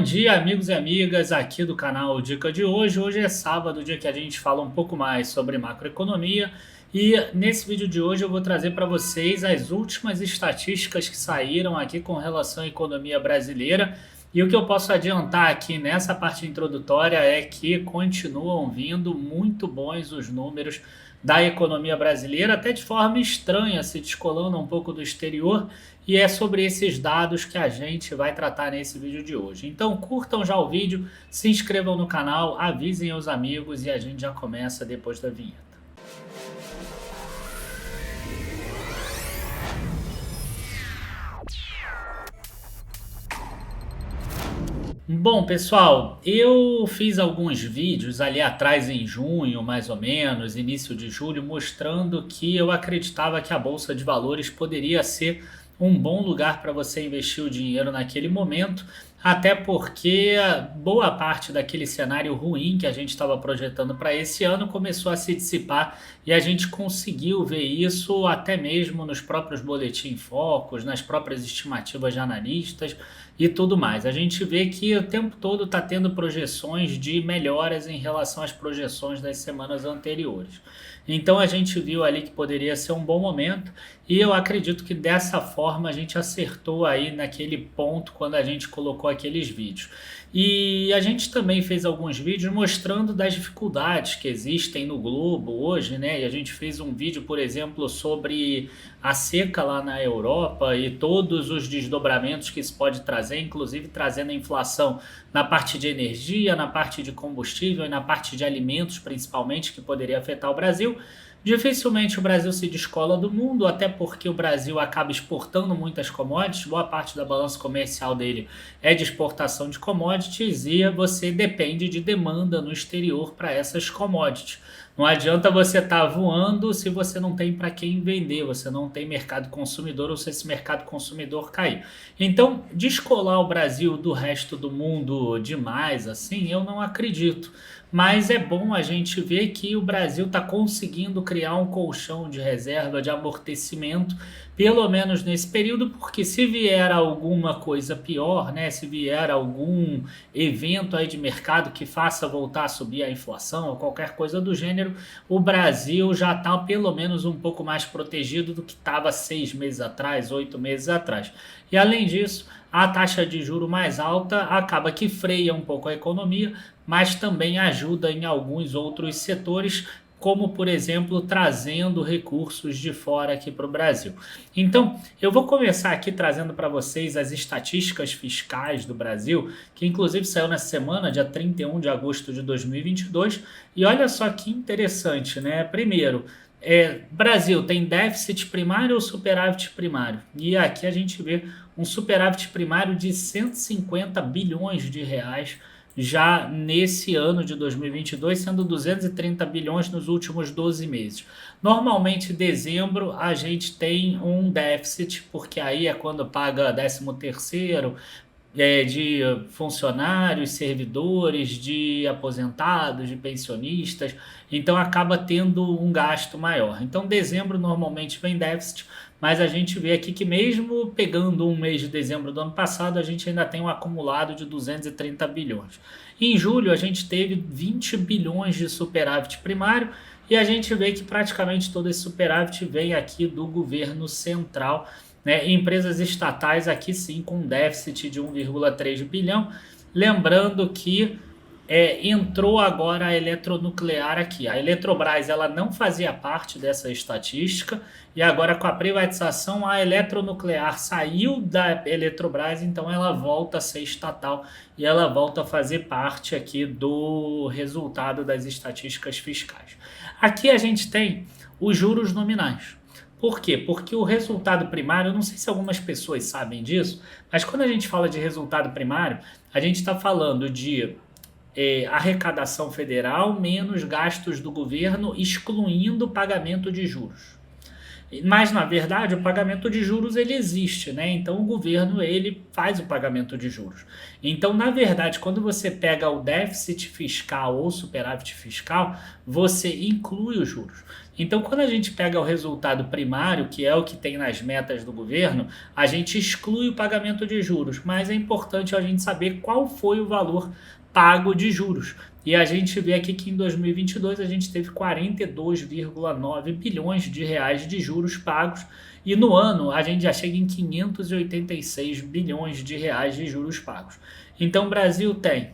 dia, amigos e amigas aqui do canal Dica de hoje. Hoje é sábado, dia que a gente fala um pouco mais sobre macroeconomia. E nesse vídeo de hoje eu vou trazer para vocês as últimas estatísticas que saíram aqui com relação à economia brasileira. E o que eu posso adiantar aqui nessa parte introdutória é que continuam vindo muito bons os números da economia brasileira, até de forma estranha, se descolando um pouco do exterior, e é sobre esses dados que a gente vai tratar nesse vídeo de hoje. Então curtam já o vídeo, se inscrevam no canal, avisem os amigos e a gente já começa depois da vinheta. Bom, pessoal, eu fiz alguns vídeos ali atrás em junho, mais ou menos, início de julho, mostrando que eu acreditava que a Bolsa de Valores poderia ser um bom lugar para você investir o dinheiro naquele momento, até porque boa parte daquele cenário ruim que a gente estava projetando para esse ano começou a se dissipar e a gente conseguiu ver isso até mesmo nos próprios boletins focos, nas próprias estimativas de analistas e tudo mais. A gente vê que o tempo todo está tendo projeções de melhoras em relação às projeções das semanas anteriores. Então a gente viu ali que poderia ser um bom momento e eu acredito que dessa forma a gente acertou aí naquele ponto quando a gente colocou aqueles vídeos. E a gente também fez alguns vídeos mostrando das dificuldades que existem no globo hoje, né? E a gente fez um vídeo, por exemplo, sobre a seca lá na Europa e todos os desdobramentos que isso pode trazer, inclusive trazendo a inflação na parte de energia, na parte de combustível e na parte de alimentos, principalmente, que poderia afetar o Brasil. Dificilmente o Brasil se descola do mundo, até porque o Brasil acaba exportando muitas commodities, boa parte da balança comercial dele é de exportação de commodities e você depende de demanda no exterior para essas commodities. Não adianta você estar voando se você não tem para quem vender, você não tem mercado consumidor ou se esse mercado consumidor cair. Então, descolar o Brasil do resto do mundo demais, assim, eu não acredito. Mas é bom a gente ver que o Brasil está conseguindo criar um colchão de reserva, de amortecimento, pelo menos nesse período, porque se vier alguma coisa pior, né, se vier algum evento aí de mercado que faça voltar a subir a inflação ou qualquer coisa do gênero, o Brasil já está pelo menos um pouco mais protegido do que estava 6 meses atrás, 8 meses atrás. E além disso, a taxa de juro mais alta acaba que freia um pouco a economia, mas também ajuda em alguns outros setores, como, por exemplo, trazendo recursos de fora aqui para o Brasil. Então, eu vou começar aqui trazendo para vocês as estatísticas fiscais do Brasil, que inclusive saiu nessa semana, dia 31 de agosto de 2022, e olha só que interessante, né? Primeiro, Brasil tem déficit primário ou superávit primário? E aqui a gente vê um superávit primário de 150 bilhões de reais, já nesse ano de 2022, sendo 230 bilhões nos últimos 12 meses. Normalmente, em dezembro, a gente tem um déficit, porque aí é quando paga 13º, de funcionários, servidores, de aposentados, de pensionistas, então acaba tendo um gasto maior. Então, dezembro normalmente vem déficit, mas a gente vê aqui que mesmo pegando um mês de dezembro do ano passado, a gente ainda tem um acumulado de 230 bilhões. Em julho, a gente teve 20 bilhões de superávit primário e a gente vê que praticamente todo esse superávit vem aqui do governo central, né? Empresas estatais aqui sim com déficit de 1,3 bilhão. Lembrando que entrou agora a eletronuclear aqui. A Eletrobras ela não fazia parte dessa estatística e agora com a privatização a eletronuclear saiu da Eletrobras, então ela volta a ser estatal e ela volta a fazer parte aqui do resultado das estatísticas fiscais. Aqui a gente tem os juros nominais. Por quê? Porque o resultado primário, eu não sei se algumas pessoas sabem disso, mas quando a gente fala de resultado primário, a gente está falando de arrecadação federal menos gastos do governo, excluindo o pagamento de juros. Mas, na verdade, o pagamento de juros ele existe, né? Então, o governo ele faz o pagamento de juros. Então, na verdade, quando você pega o déficit fiscal ou superávit fiscal, você inclui os juros. Então, quando a gente pega o resultado primário, que é o que tem nas metas do governo, a gente exclui o pagamento de juros, mas é importante a gente saber qual foi o valor pago de juros. E a gente vê aqui que em 2022 a gente teve 42,9 bilhões de reais de juros pagos e no ano a gente já chega em 586 bilhões de reais de juros pagos. Então o Brasil tem,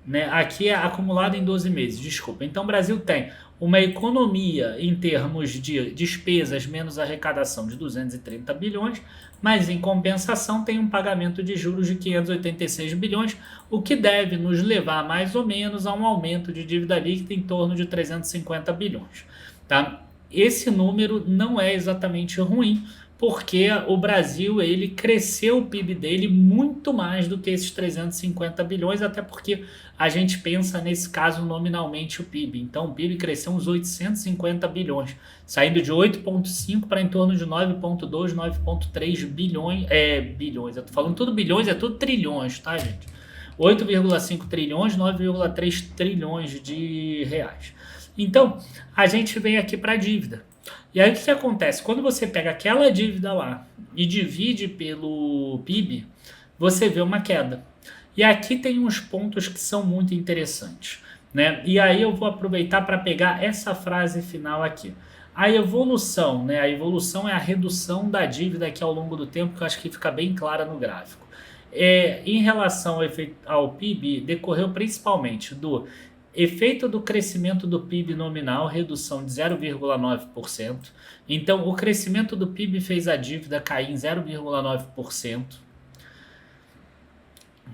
né, aqui é acumulado em 12 meses, desculpa. Então o Brasil tem uma economia em termos de despesas menos arrecadação de 230 bilhões, mas em compensação tem um pagamento de juros de 586 bilhões, o que deve nos levar mais ou menos a um aumento de dívida líquida em torno de 350 bilhões. Tá? Esse número não é exatamente ruim, porque o Brasil ele cresceu o PIB dele muito mais do que esses 350 bilhões, até porque a gente pensa nesse caso nominalmente o PIB. Então o PIB cresceu uns 850 bilhões, saindo de 8,5 para em torno de 9,2, 9,3 bilhões. Eu tô falando tudo bilhões, é tudo trilhões, tá, gente? 8,5 trilhões, 9,3 trilhões de reais. Então, a gente vem aqui para a dívida. E aí o que acontece? Quando você pega aquela dívida lá e divide pelo PIB, você vê uma queda. E aqui tem uns pontos que são muito interessantes, né? E aí eu vou aproveitar para pegar essa frase final aqui. A evolução, né? A evolução é a redução da dívida aqui ao longo do tempo, que eu acho que fica bem clara no gráfico. Em relação ao PIB, decorreu principalmente do efeito do crescimento do PIB nominal, redução de 0,9%. Então, o crescimento do PIB fez a dívida cair em 0,9%.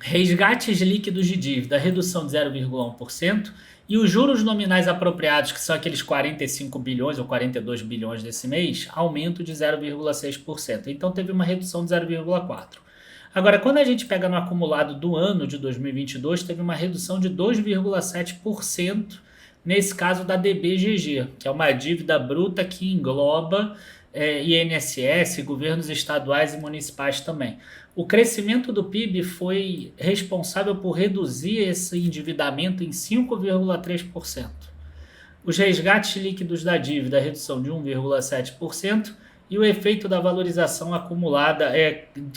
Resgates líquidos de dívida, redução de 0,1%. E os juros nominais apropriados, que são aqueles 45 bilhões ou 42 bilhões desse mês, aumento de 0,6%. Então, teve uma redução de 0,4%. Agora, quando a gente pega no acumulado do ano de 2022, teve uma redução de 2,7% nesse caso da DBGG, que é uma dívida bruta que engloba INSS, governos estaduais e municipais também. O crescimento do PIB foi responsável por reduzir esse endividamento em 5,3%. Os resgates líquidos da dívida, redução de 1,7%. E o efeito da valorização acumulada,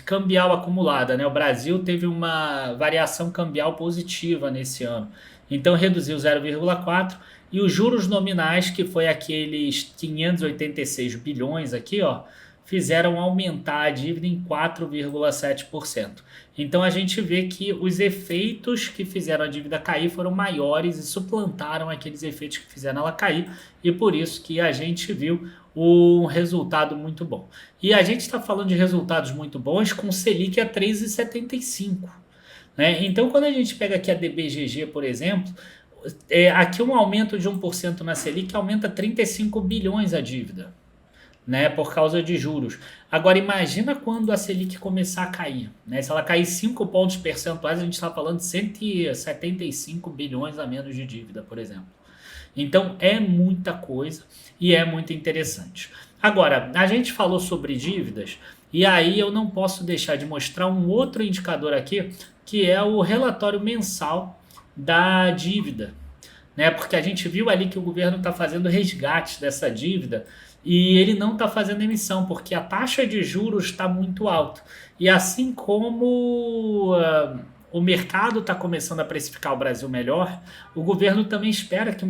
cambial acumulada, né? O Brasil teve uma variação cambial positiva nesse ano, então reduziu 0,4%, e os juros nominais, que foi aqueles 586 bilhões aqui, ó, fizeram aumentar a dívida em 4,7%. Então a gente vê que os efeitos que fizeram a dívida cair foram maiores e suplantaram aqueles efeitos que fizeram ela cair, e por isso que a gente viu um resultado muito bom. E a gente está falando de resultados muito bons com Selic a 3,75. Né? Então, quando a gente pega aqui a DBGG, por exemplo, aqui um aumento de 1% na Selic aumenta 35 bilhões a dívida, né, por causa de juros. Agora, imagina quando a Selic começar a cair. Né? Se ela cair 5 pontos percentuais, a gente está falando de 175 bilhões a menos de dívida, por exemplo. Então, é muita coisa e é muito interessante. Agora, a gente falou sobre dívidas e aí eu não posso deixar de mostrar um outro indicador aqui, que é o relatório mensal da dívida. Né? Porque a gente viu ali que o governo está fazendo resgate dessa dívida e ele não está fazendo emissão, porque a taxa de juros está muito alta. E assim como o mercado está começando a precificar o Brasil melhor, o governo também espera que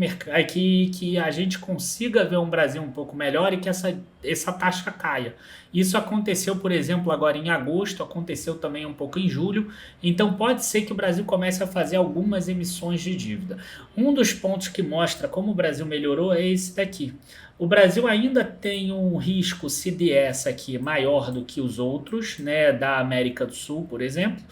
a gente consiga ver um Brasil um pouco melhor e que essa taxa caia. Isso aconteceu, por exemplo, agora em agosto, aconteceu também um pouco em julho, então pode ser que o Brasil comece a fazer algumas emissões de dívida. Um dos pontos que mostra como o Brasil melhorou é esse daqui. O Brasil ainda tem um risco CDS aqui maior do que os outros, né, da América do Sul, por exemplo,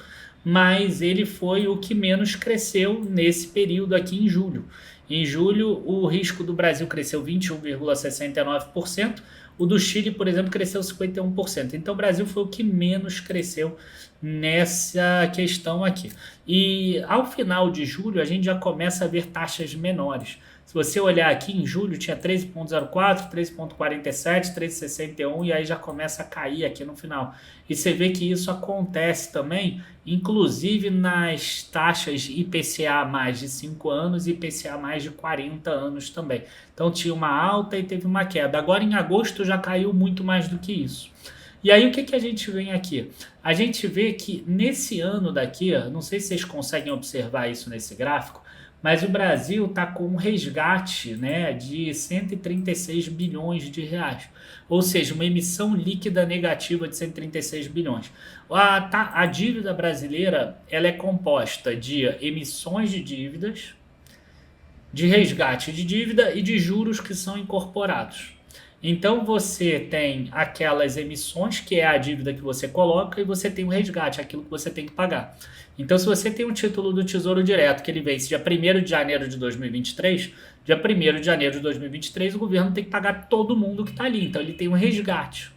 mas ele foi o que menos cresceu nesse período aqui em julho. Em julho, o risco do Brasil cresceu 21,69%, o do Chile, por exemplo, cresceu 51%. Então, o Brasil foi o que menos cresceu nessa questão aqui. E ao final de julho, a gente já começa a ver taxas menores. Se você olhar aqui em julho tinha 13,04, 13,47, 13,61 e aí já começa a cair aqui no final. E você vê que isso acontece também, inclusive nas taxas IPCA mais de 5 anos e IPCA mais de 40 anos também. Então tinha uma alta e teve uma queda. Agora em agosto já caiu muito mais do que isso. E aí o que, que a gente vê aqui? A gente vê que nesse ano daqui, não sei se vocês conseguem observar isso nesse gráfico, mas o Brasil está com um resgate, né, de 136 bilhões de reais. Ou seja, uma emissão líquida negativa de 136 bilhões. A dívida brasileira ela é composta de emissões de dívidas, de resgate de dívida e de juros que são incorporados. Então você tem aquelas emissões, que é a dívida que você coloca, e você tem o resgate, aquilo que você tem que pagar. Então se você tem um título do Tesouro Direto, que ele vence dia 1º de janeiro de 2023, dia 1º de janeiro de 2023 o governo tem que pagar todo mundo que está ali, então ele tem um resgate.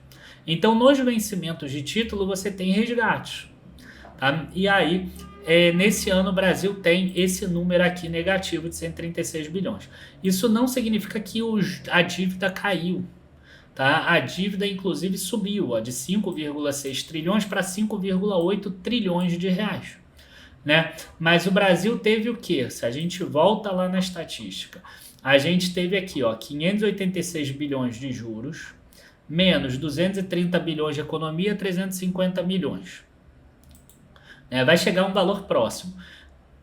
Então nos vencimentos de título você tem resgate. Tá? E aí, nesse ano o Brasil tem esse número aqui negativo de 136 bilhões. Isso não significa que a dívida caiu. Tá? A dívida, inclusive, subiu de 5,6 trilhões para 5,8 trilhões de reais. Né? Mas o Brasil teve o quê? Se a gente volta lá na estatística, a gente teve aqui 586 bilhões de juros, menos 230 bilhões de economia, 350 milhões. Vai chegar a um valor próximo.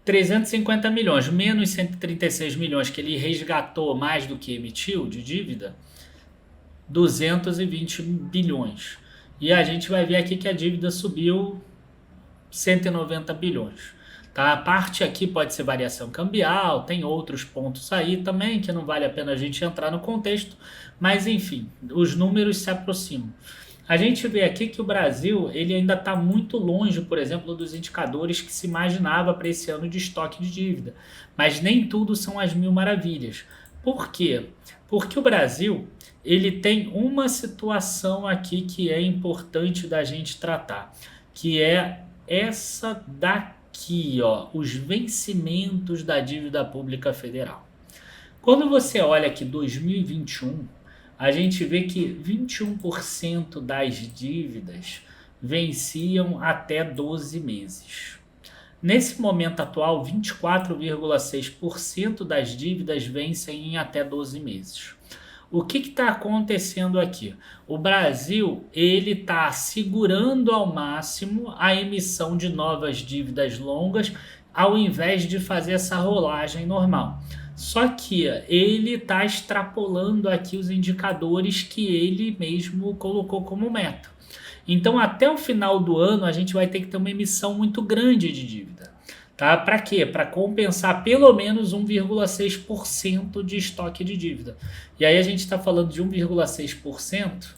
350 milhões, menos 136 milhões que ele resgatou mais do que emitiu de dívida, 220 bilhões. E a gente vai ver aqui que a dívida subiu 190 bilhões. Tá? A parte aqui pode ser variação cambial, tem outros pontos aí também que não vale a pena a gente entrar no contexto, mas enfim, os números se aproximam. A gente vê aqui que o Brasil ele ainda está muito longe, por exemplo, dos indicadores que se imaginava para esse ano de estoque de dívida. Mas nem tudo são as mil maravilhas. Por quê? Porque o Brasil ele tem uma situação aqui que é importante da gente tratar, que é essa daqui, os vencimentos da dívida pública federal. Quando você olha aqui 2021, a gente vê que 21% das dívidas venciam até 12 meses. Nesse momento atual, 24,6% das dívidas vencem em até 12 meses. O que está acontecendo aqui? O Brasil ele está segurando ao máximo a emissão de novas dívidas longas, ao invés de fazer essa rolagem normal. Só que ele está extrapolando aqui os indicadores que ele mesmo colocou como meta. Então, até o final do ano, a gente vai ter que ter uma emissão muito grande de dívida. Tá? Para quê? Para compensar pelo menos 1,6% de estoque de dívida. E aí a gente está falando de 1,6%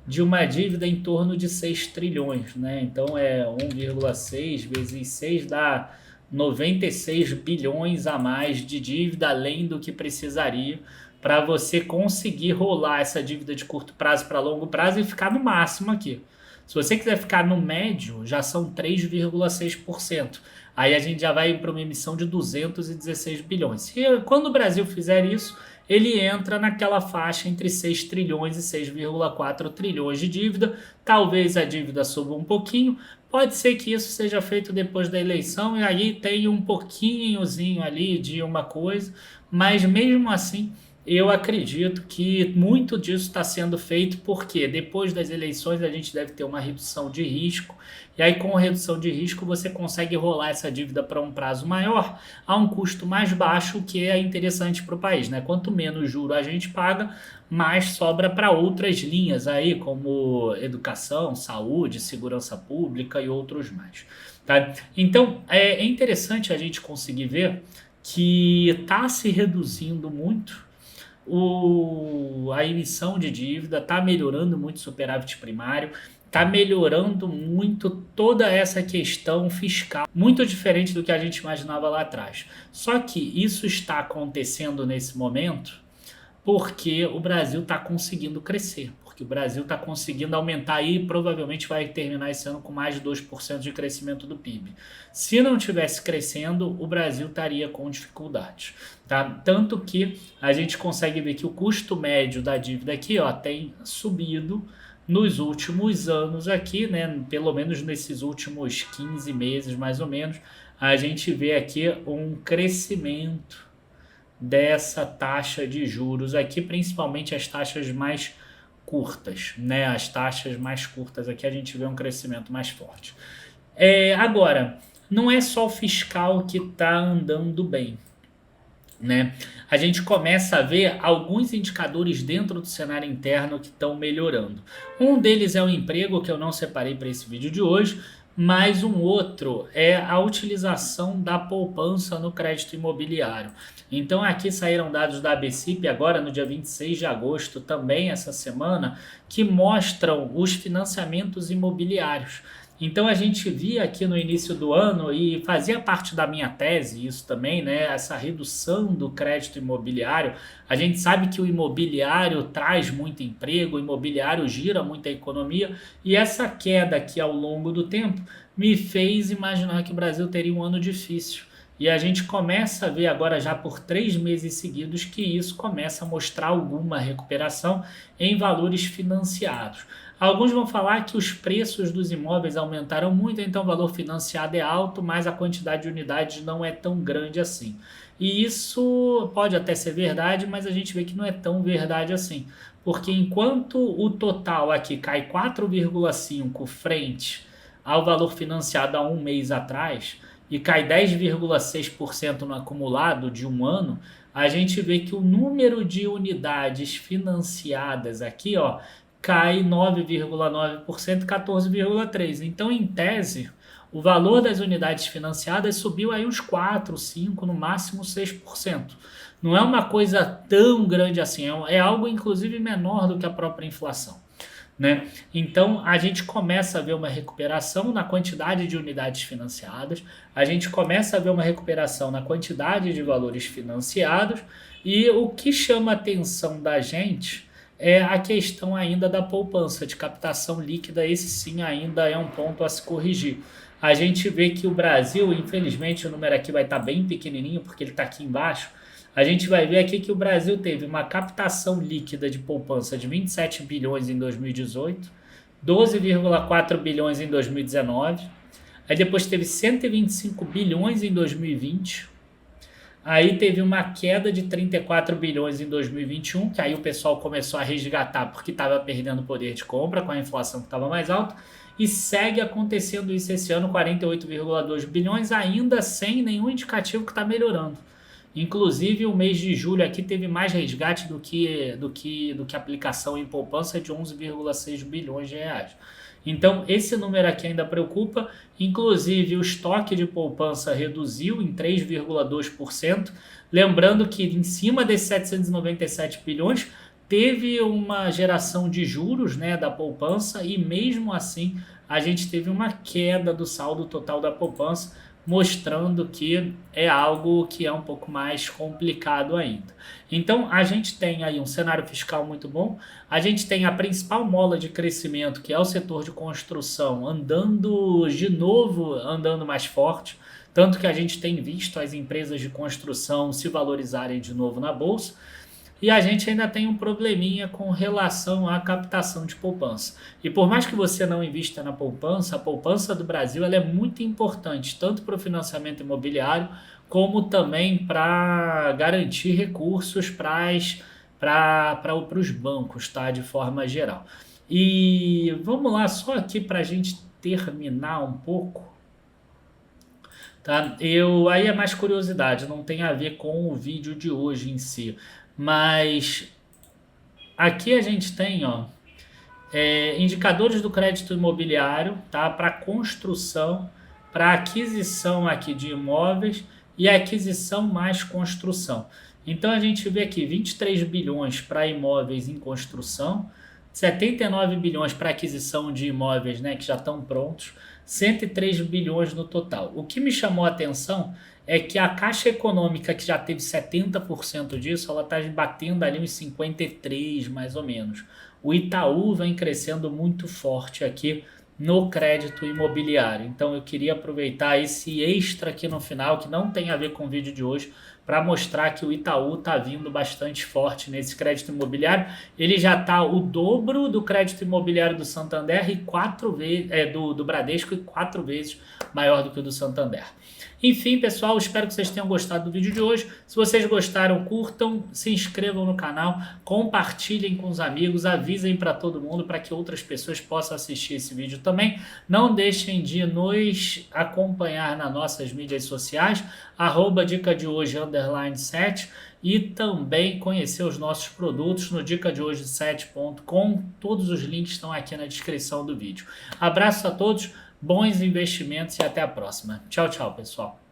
de uma dívida em torno de 6 trilhões. Né? Então, 1,6 vezes 6 dá 96 bilhões a mais de dívida, além do que precisaria para você conseguir rolar essa dívida de curto prazo para longo prazo e ficar no máximo aqui. Se você quiser ficar no médio, já são 3,6%. Aí a gente já vai para uma emissão de 216 bilhões. E quando o Brasil fizer isso, ele entra naquela faixa entre 6 trilhões e 6,4 trilhões de dívida. Talvez a dívida suba um pouquinho. Pode ser que isso seja feito depois da eleição e aí tem um pouquinhozinho ali de uma coisa, mas mesmo assim eu acredito que muito disso está sendo feito porque depois das eleições a gente deve ter uma redução de risco e aí com a redução de risco você consegue rolar essa dívida para um prazo maior a um custo mais baixo, que é interessante para o país, né? Quanto menos juro a gente paga, mais sobra para outras linhas aí como educação, saúde, segurança pública e outros mais. Tá? Então é interessante a gente conseguir ver que está se reduzindo muito a emissão de dívida, está melhorando muito o superávit primário, está melhorando muito toda essa questão fiscal, muito diferente do que a gente imaginava lá atrás. Só que isso está acontecendo nesse momento porque o Brasil está conseguindo crescer. porque o Brasil está conseguindo aumentar aí e provavelmente vai terminar esse ano com mais de 2% de crescimento do PIB. Se não tivesse crescendo, o Brasil estaria com dificuldades, tá? Tanto que a gente consegue ver que o custo médio da dívida aqui, ó, tem subido nos últimos anos aqui, né? Pelo menos nesses últimos 15 meses, mais ou menos, a gente vê aqui um crescimento dessa taxa de juros aqui, principalmente as taxas mais curtas, né? As taxas mais curtas aqui a gente vê um crescimento mais forte. Agora, não é só o fiscal que está andando bem, né? A gente começa a ver alguns indicadores dentro do cenário interno que estão melhorando. Um deles é o emprego, que eu não separei para esse vídeo de hoje, mas um outro é a utilização da poupança no crédito imobiliário. Então aqui saíram dados da ABCIP agora no dia 26 de agosto, também essa semana, que mostram os financiamentos imobiliários. Então a gente via aqui no início do ano, e fazia parte da minha tese isso também, né? Essa redução do crédito imobiliário. A gente sabe que o imobiliário traz muito emprego, o imobiliário gira muita economia, e essa queda aqui ao longo do tempo me fez imaginar que o Brasil teria um ano difícil. E a gente começa a ver agora já por 3 meses seguidos que isso começa a mostrar alguma recuperação em valores financiados. Alguns vão falar que os preços dos imóveis aumentaram muito, então o valor financiado é alto, mas a quantidade de unidades não é tão grande assim. E isso pode até ser verdade, mas a gente vê que não é tão verdade assim. Porque enquanto o total aqui cai 4,5% frente ao valor financiado há um mês atrás, e cai 10,6% no acumulado de um ano, a gente vê que o número de unidades financiadas aqui, ó, cai 9,9%, 14,3%. Então, em tese, o valor das unidades financiadas subiu aí uns 4, 5, no máximo 6%. Não é uma coisa tão grande assim, é algo inclusive menor do que a própria inflação, né? Então a gente começa a ver uma recuperação na quantidade de unidades financiadas, a gente começa a ver uma recuperação na quantidade de valores financiados, e o que chama a atenção da gente é a questão ainda da poupança, de captação líquida. Esse sim ainda é um ponto a se corrigir. A gente vê que o Brasil, infelizmente o número aqui vai estar bem pequenininho porque ele está aqui embaixo, a gente vai ver aqui que o Brasil teve uma captação líquida de poupança de 27 bilhões em 2018, 12,4 bilhões em 2019, aí depois teve 125 bilhões em 2020, aí teve uma queda de 34 bilhões em 2021, que aí o pessoal começou a resgatar porque estava perdendo poder de compra com a inflação que estava mais alta, e segue acontecendo isso esse ano, 48,2 bilhões, ainda sem nenhum indicativo que está melhorando. Inclusive, o mês de julho aqui teve mais resgate do que aplicação em poupança de 11,6 bilhões de reais. Então, esse número aqui ainda preocupa. Inclusive, o estoque de poupança reduziu em 3,2%. Lembrando que em cima desses 797 bilhões, teve uma geração de juros, né, da poupança, e mesmo assim a gente teve uma queda do saldo total da poupança, mostrando que é algo que é um pouco mais complicado ainda. Então, a gente tem aí um cenário fiscal muito bom, a gente tem a principal mola de crescimento, que é o setor de construção, andando de novo, andando mais forte, tanto que a gente tem visto as empresas de construção se valorizarem de novo na bolsa. E a gente ainda tem um probleminha com relação à captação de poupança. E por mais que você não invista na poupança, a poupança do Brasil ela é muito importante, tanto para o financiamento imobiliário, como também para garantir recursos para os bancos, tá? De forma geral. E vamos lá, só aqui para a gente terminar um pouco. Tá? Aí é mais curiosidade, não tem a ver com o vídeo de hoje em si. Mas aqui a gente tem, ó, indicadores do crédito imobiliário, tá? Para construção, para aquisição aqui de imóveis e aquisição mais construção. Então a gente vê aqui 23 bilhões para imóveis em construção, 79 bilhões para aquisição de imóveis, né, que já estão prontos, 103 bilhões no total. O que me chamou a atenção é que a Caixa Econômica, que já teve 70% disso, ela está batendo ali uns 53%, mais ou menos. o Itaú vem crescendo muito forte aqui no crédito imobiliário. Então eu queria aproveitar esse extra aqui no final, que não tem a ver com o vídeo de hoje, para mostrar que o Itaú está vindo bastante forte nesse crédito imobiliário. Ele já está o dobro do crédito imobiliário do Santander e 4 vezes do Bradesco e 4 vezes maior do que o do Santander. Enfim, pessoal, espero que vocês tenham gostado do vídeo de hoje. Se vocês gostaram, curtam, se inscrevam no canal, compartilhem com os amigos, avisem para todo mundo para que outras pessoas possam assistir esse vídeo também. Não deixem de nos acompanhar nas nossas mídias sociais, @dicadehoje_7 e também conhecer os nossos produtos no dicadehoje7.com. Todos os links estão aqui na descrição do vídeo. Abraço a todos. Bons investimentos e até a próxima. Tchau, tchau, pessoal.